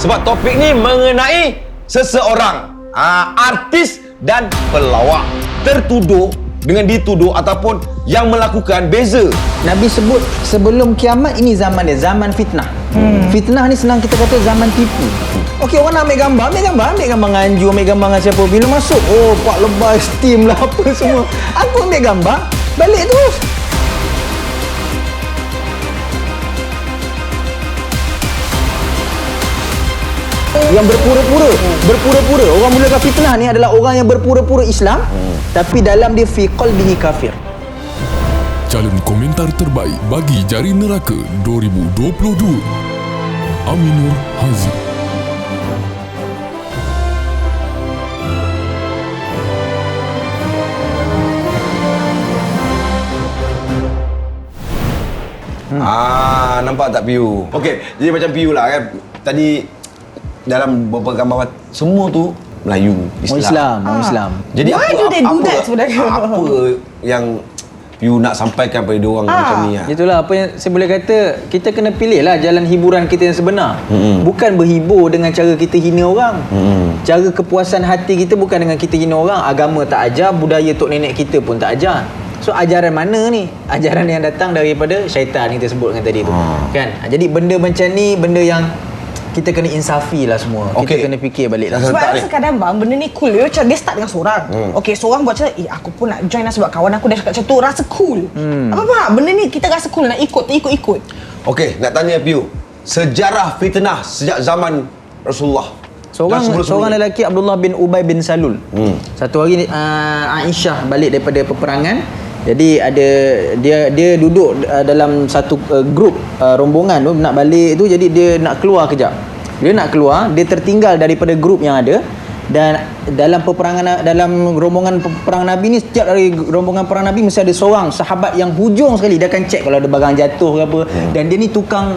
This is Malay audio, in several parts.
Sebab topik ni mengenai seseorang, artis dan pelawak tertuduh dengan dituduh ataupun yang melakukan beza. Nabi sebut sebelum kiamat ini zaman dia, zaman fitnah. Fitnah ni senang kita kata zaman tipu. Okey, orang nak ambil gambar nganju, ambil gambar dengan siapa. Bila masuk, oh pak lebay, steam lah apa semua. Aku ambil gambar, balik terus. Yang berpura-pura. Orang mulakan fitnah ni adalah orang yang berpura-pura Islam, tapi dalam dia fi qalbihi kafir. Calon komentar terbaik bagi Jari Neraka 2022, Aminur Hazim. Nampak tak Piu? Okey, jadi macam Piu lah kan. Tadi dalam beberapa gambar semua tu Melayu, Islam. Islam. Jadi Why do they do that sebenarnya? Apa yang Piu nak sampaikan pada diorang macam ni lah? Itulah apa yang saya boleh kata, kita kena pilih lah jalan hiburan kita yang sebenar. Bukan berhibur dengan cara kita hina orang. Cara kepuasan hati kita bukan dengan kita hina orang. Agama tak ajar, budaya tok nenek kita pun tak ajar. So ajaran mana ni? Ajaran yang datang daripada syaitan yang kita sebutkan tadi tu. Kan? Jadi benda macam ni, benda yang kita kena insafi lah semua. Kita kena fikir balik lah. Sebab rasa kadang bang, benda ni cool. Macam dia start dengan seorang. Okey, seorang buat macam, aku pun nak join lah sebab kawan aku dah cakap macam tu. Rasa cool. Apa-apa, benda ni kita rasa cool, nak ikut. Okey, nak tanya Piu, sejarah fitnah sejak zaman Rasulullah. Seorang lelaki, Abdullah bin Ubay bin Salul. Satu hari Aisyah balik daripada peperangan. Jadi ada dia duduk dalam satu grup rombongan tu nak balik tu, jadi dia nak keluar kejap. Dia nak keluar, dia tertinggal daripada grup yang ada. Dan dalam rombongan perang Nabi ni, setiap dari rombongan perang Nabi mesti ada seorang sahabat yang hujung sekali, dia akan cek kalau ada barang jatuh ke apa. Dan dia ni tukang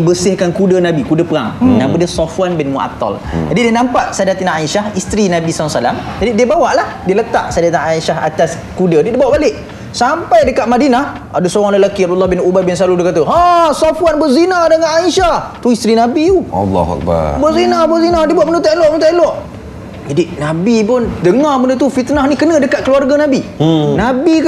bersihkan kuda Nabi, kuda perang. Nama dia Safwan bin Mu'attal. Jadi dia nampak Sayyidatina Aisyah, isteri Nabi SAW. Jadi dia bawalah, dia letak Sayyidatina Aisyah atas kuda, dia bawa balik. Sampai dekat Madinah, ada seorang lelaki, Abdullah bin Ubay bin Salul, dia kata, Safwan berzina dengan Aisyah. Tu isteri Nabi tu. Allahu Akbar. Berzina. Dia buat benda tak elok. Jadi Nabi pun dengar benda tu, fitnah ni kena dekat keluarga Nabi. Nabi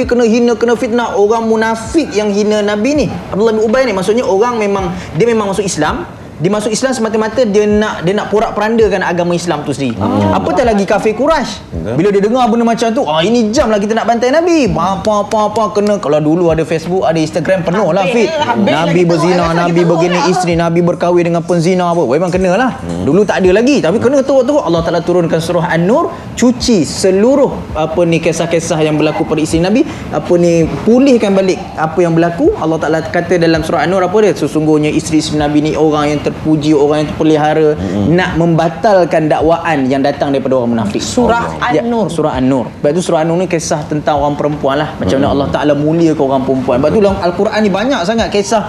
kena hina, kena fitnah. Orang munafik yang hina Nabi ni, Abdullah bin Ubay ni, maksudnya orang dia memang masuk Islam. Dia masuk Islam semata-mata dia nak porak-perandakan agama Islam tu sendiri. Apatah lagi kafir Quraisy. Bila dia dengar benda macam tu, ini jam lah kita nak bantai Nabi. Apa kena. Kalau dulu ada Facebook, ada Instagram, penuh lah feed. Nabi berzina, Nabi begini isteri, Nabi berkahwin dengan penzina apa. Memang kena lah. Dulu tak ada lagi, tapi kena teruk-teruk. Allah Ta'ala turunkan surah An-Nur, cuci seluruh kisah-kisah yang berlaku pada isteri Nabi. Pulihkan balik apa yang berlaku. Allah Ta'ala kata dalam surah An-Nur apa dia? Sesungguhnya isteri-isteri Nabi ni orang yang terpuji, orang yang terpelihara, nak membatalkan dakwaan yang datang daripada orang munafik. Surah An-Nur. Surah An-Nur. Sebab tu surah An-Nur ni kisah tentang orang perempuan lah. Macam mana Allah Ta'ala muliakan orang perempuan. Sebab tu dalam Al-Quran ni banyak sangat kisah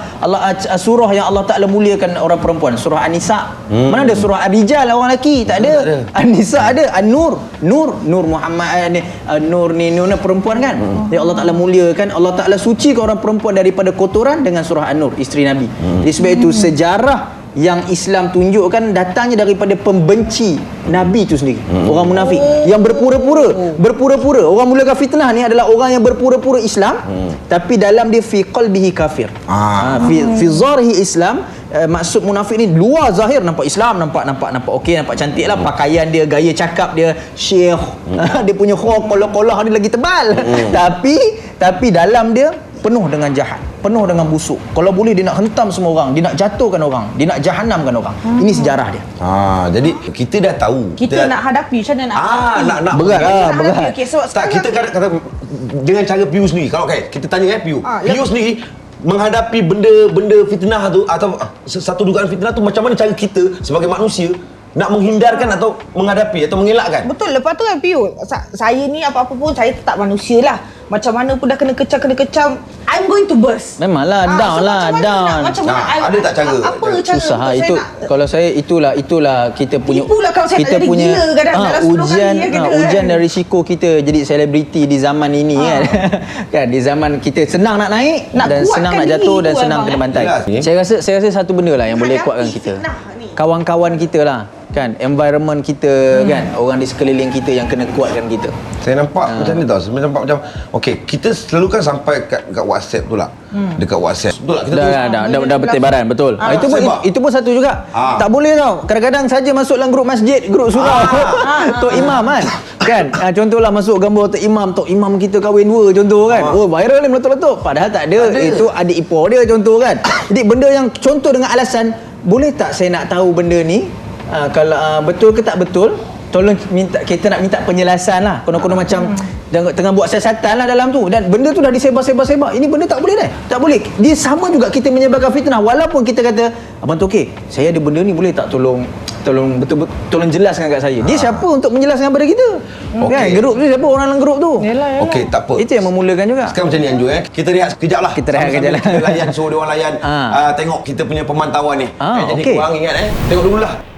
surah yang Allah Ta'ala muliakan orang perempuan. Surah An-Nisa. Mana ada surah Ar-Rijal orang lelaki? Tak ada. An-Nisa ada. An-Nur. Nur Muhammad Nur ni perempuan kan. Jadi Allah Ta'ala muliakan, Allah Ta'ala sucikan orang perempuan daripada kotoran dengan surah An-Nur, isteri Nabi. Jadi sebab itu sejarah yang Islam tunjukkan datangnya daripada pembenci Nabi tu sendiri. Orang munafik yang berpura-pura. Orang mulakan fitnah ni adalah orang yang berpura-pura Islam, tapi dalam dia fi qalbihi kafir. Fi zahiri Islam. Maksud munafik ni luar zahir nampak Islam, nampak okey, nampak cantik lah, pakaian dia, gaya cakap dia, syekh. Dia punya kolah dia lagi tebal. Tapi dalam dia penuh dengan jahat, penuh dengan busuk. Kalau boleh dia nak hentam semua orang, dia nak jatuhkan orang, dia nak jahanamkan orang. Ini sejarah dia. Jadi kita dah tahu. Kita nak hadapi, macam mana nak hadapi? Nak berat. Okay, so tak, kita kata dengan cara Piu sendiri. Kalau kita tanya Piu sendiri menghadapi benda fitnah tu atau satu dugaan fitnah tu, macam mana cara kita sebagai manusia nak menghindarkan atau menghadapi atau mengelakkan? Betul. Lepas tu kan Piu, saya ni apa-apa pun saya tetap manusia lah. Macam mana pun dah kena kecam, I'm going to burst. Memanglah down. Macam mana ada tak cara? Apa cara susah untuk itu saya kalau saya itulah kita punya kalau saya kita tak punya gila kadang dalam 10 kali ujian dan risiko kita jadi selebriti di zaman ini kan. Kan di zaman kita senang nak naik dan senang nak jatuh dan senang kena bantai. Saya rasa satu benda lah yang boleh kuatkan kita. kawan-kawan kita lah kan, environment kita kan, orang di sekeliling kita yang kena kuatkan kita. Saya nampak macam ni tau. Saya nampak macam okey, kita selalu kan sampai kat WhatsApp tu lah. Dekat WhatsApp. Betul tak? Kita Dah bertebaran, betul. Itu pun satu juga. Tak boleh tau. Kadang-kadang saja masuk dalam grup masjid, grup surau. Tok Imam kan. Contohlah masuk gambar Tok Imam kita kahwin dua contoh kan. Oh, viral ni meletup-letup. Padahal tak ada. Itu adik ipar dia contoh kan. Jadi benda yang contoh dengan alasan, boleh tak saya nak tahu benda ni? Kalau betul ke tak betul, tolong kita nak minta penjelasan lah. Konon-konon macam tengah buat siasatan lah dalam tu, dan benda tu dah disebar-sebar. Ini benda tak boleh dah. Tak boleh. Dia sama juga kita menyebarkan fitnah. Walaupun kita kata, abang tu okey, saya ada benda ni, boleh tak tolong betul-betul tolong jelaskan kat saya. Dia siapa untuk menjelaskan kepada kita? Kan? Grup tu siapa orang dalam grup tu? Yalah. Okey, tak apa. Itu yang memulakan juga. Sekarang macam ni Anju Kita rehat sekejap lah. Kita rehat sekejap lah. Kita layan, suruh dia orang layan. Tengok kita punya pemantauan ni. Jadi okey. korang ingat tengok dululah.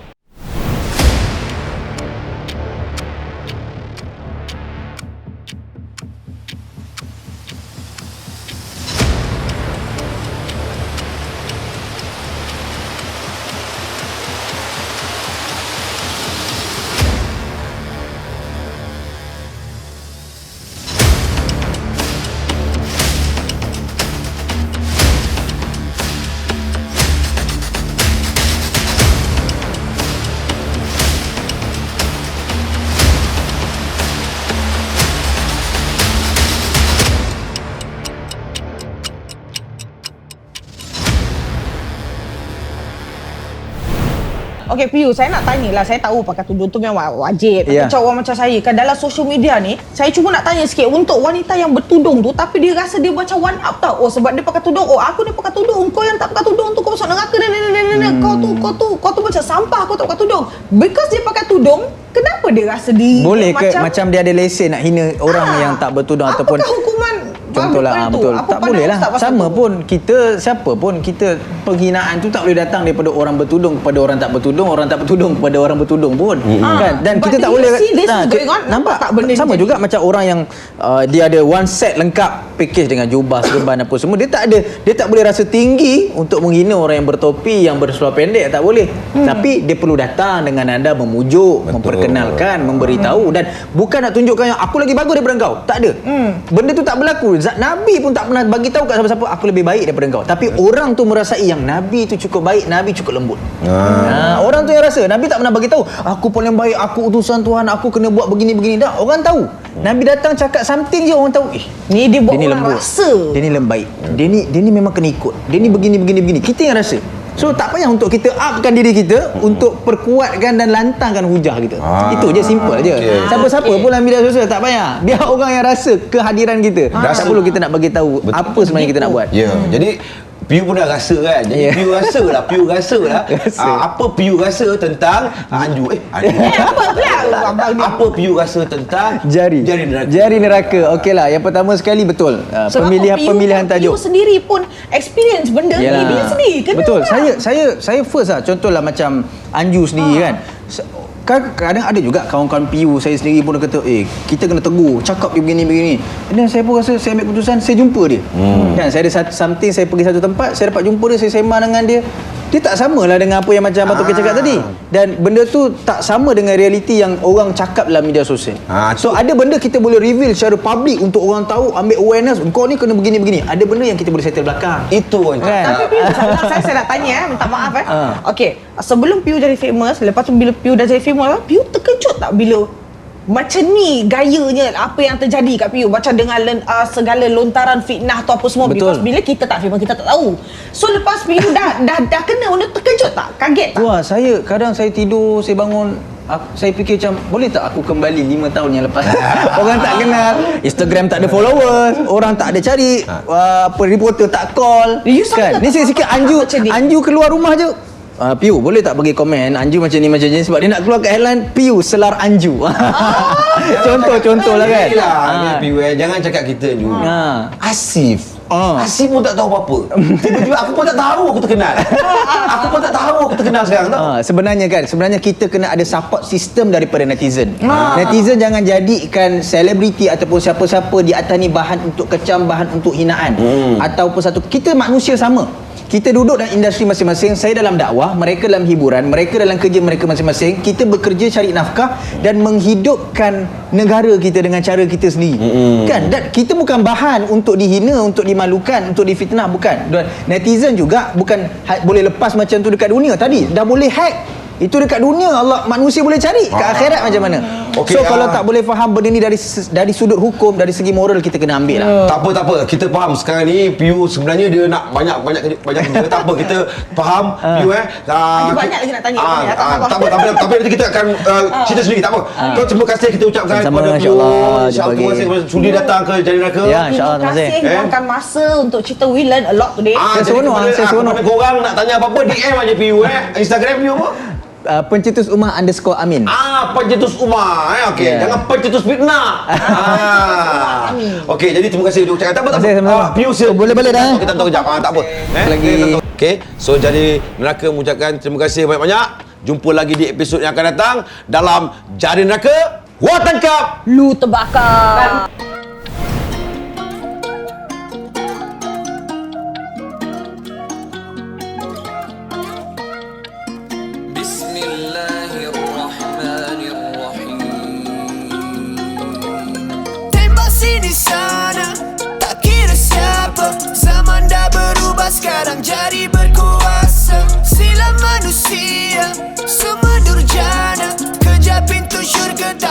Okey, Piu, saya nak tanya lah. Saya tahu pakai tudung tu memang wajib. Tapi Ya. macam orang macam saya kan, dalam social media ni, saya cuma nak tanya sikit untuk wanita yang bertudung tu, tapi dia rasa dia macam one up tau. Oh, sebab dia pakai tudung. Oh, aku ni pakai tudung. Kau yang tak pakai tudung tu, kau masuk neraka. Kau tu macam sampah, kau tak pakai tudung. Because dia pakai tudung, kenapa dia rasa Boleh ke macam dia ada lesen nak hina orang yang tak bertudung ataupun apakah hukuman contohlah betul. Apa Tak boleh lah. Ustaz pasal Sama tu? pun kita, siapa pun kita, penghinaan tu tak boleh datang daripada orang bertudung kepada orang tak bertudung, orang tak bertudung kepada orang bertudung pun. Kan? Dan But kita tak do you boleh see this going on? nampak Tak benda ni sama jadi? juga macam orang yang dia ada one set lengkap package dengan jubah, serban apa semua. Dia tak boleh rasa tinggi untuk menghina orang yang bertopi, yang berseluar pendek, tak boleh. Tapi dia perlu datang dengan nada memujuk, memperkenalkan, memberitahu, dan bukan nak tunjukkan yang aku lagi bagus daripada kau. Tak ada. Benda tu tak berlaku. Nabi pun tak pernah bagi tahu kat siapa-siapa aku lebih baik daripada kau. Tapi orang tu merasai yang Nabi tu cukup baik, Nabi cukup lembut. Orang tu yang rasa Nabi tak pernah bagi tahu aku paling baik, aku utusan Tuhan, aku kena buat begini-begini. Dah orang tahu. Nabi datang cakap something je orang tahu. Ni dia buat Dia ni orang lembut. rasa. Dia ni lembaik. Dia ni memang kena ikut. Dia ni begini. Kita yang rasa. So tak payah untuk kita upkan diri kita untuk perkuatkan dan lantangkan hujah kita. Itu je, simple je. Siapa-siapa pun dalam media sosial tak payah. Biar orang yang rasa kehadiran kita. Tak perlu kita nak bagi tahu apa sebenarnya kita nak buat. Ya. Jadi Piu pun dah rasa kan. Jadi Piu rasa lah. Apa Piu rasa tentang Anju? Apa pula abang ni? Apa Piu rasa tentang Jari neraka. Okeylah, yang pertama sekali betul. Sebab Pemilihan tajuk. Piu sendiri pun experience benda ni dia sendiri. Kena Betul. lah. Saya first lah, contohlah macam Anju sendiri kan. Kadang ada juga kawan-kawan PU saya sendiri pun dia kata, kita kena tegur, cakap dia begini. Dan saya pun rasa saya ambil keputusan, saya jumpa dia. Kan, saya ada something, saya pergi satu tempat, saya dapat jumpa dia, saya sembang dengan dia. Dia tak samalah dengan apa yang macam Abang Toki cakap tadi. Dan benda tu tak sama dengan realiti yang orang cakap dalam media sosial. So ada benda kita boleh reveal secara public untuk orang tahu, ambil awareness, kau ni kena begini-begini. Ada benda yang kita boleh settle belakang. Itu kan. Tapi Piu, saya nak tanya minta maaf Okey, sebelum Piu jadi famous, lepas tu bila Piu dah jadi famous, Piu terkejut tak bila macam ni gayanya apa yang terjadi kat Piu, macam dengan segala lontaran fitnah tu apa semua. Betul. Because bila kita tak famous, kita tak tahu. So lepas Piu dah kena benda, terkejut tak? Kaget tak? Wah, kadang saya tidur, saya bangun, saya fikir macam, boleh tak aku kembali 5 tahun yang lepas? Orang tak kenal, Instagram tak ada followers, orang tak ada cari, reporter tak call. Kan? Ni sikit-sikit Anju keluar rumah je. Piu, boleh tak bagi komen Anju macam ni sebab dia nak keluar kat headline Piu selar Anju. Contoh lah kan. Piu, jangan cakap kita Anju. Asif Asif pun tak tahu apa-apa. Tiba-tiba aku pun tak tahu aku terkenal. Aku pun tak tahu aku terkenal sekarang tau. Sebenarnya kita kena ada support system daripada netizen. Netizen jangan jadikan selebriti ataupun siapa-siapa di atas ni bahan untuk kecam, bahan untuk hinaan. Ataupun kita manusia sama. kita duduk dalam industri masing-masing. Saya dalam dakwah, mereka dalam hiburan, mereka dalam kerja mereka masing-masing. Kita bekerja cari nafkah dan menghidupkan negara kita dengan cara kita sendiri. Kan? Dan kita bukan bahan untuk dihina, untuk dimalukan, untuk difitnah, bukan. Dan netizen juga bukan boleh lepas macam tu dekat dunia. Tadi dah boleh hack. Itu dekat dunia, Allah manusia boleh cari. Kat akhirat macam mana? Okey, So kalau tak boleh faham benda ni dari sudut hukum, dari segi moral, kita kena ambil lah. Tak apa. Kita faham sekarang ni PU sebenarnya dia nak banyak kerja. Tak apa, kita faham PU Ada banyak lagi nak tanya. Tak apa. Tapi nanti kita akan cerita sendiri. Tak apa. Terima kasih kita ucapkan Sama-sama, kepada PU. insyaAllah. Terima kasih kepada sudi datang ke Jari Neraka. Ya, insyaAllah. Terima kasih luangkan masa untuk cerita We Learn A Lot today. Saya seronok. Kepada korang nak tanya apa-apa DM aja PU Instagram PU apa? Pencetus Umar _Amin. Pencetus Umar okey. Yeah. Jangan pencetus fitnah. Okey, jadi terima kasih ucapkan. Tak apa. Sama-sama. PU boleh balik dah. Kita tahu kejap. Tak apa. Lagi. Okey, so Jari Neraka mengucapkan terima kasih banyak-banyak. Jumpa lagi di episod yang akan datang dalam Jari Neraka. Wah tangkap, Lu terbakar. Tembak sini sana, tak kira siapa. Zaman dah berubah, sekarang jadi berkuasa. Sila manusia, semua durjana, kejar pintu syurga.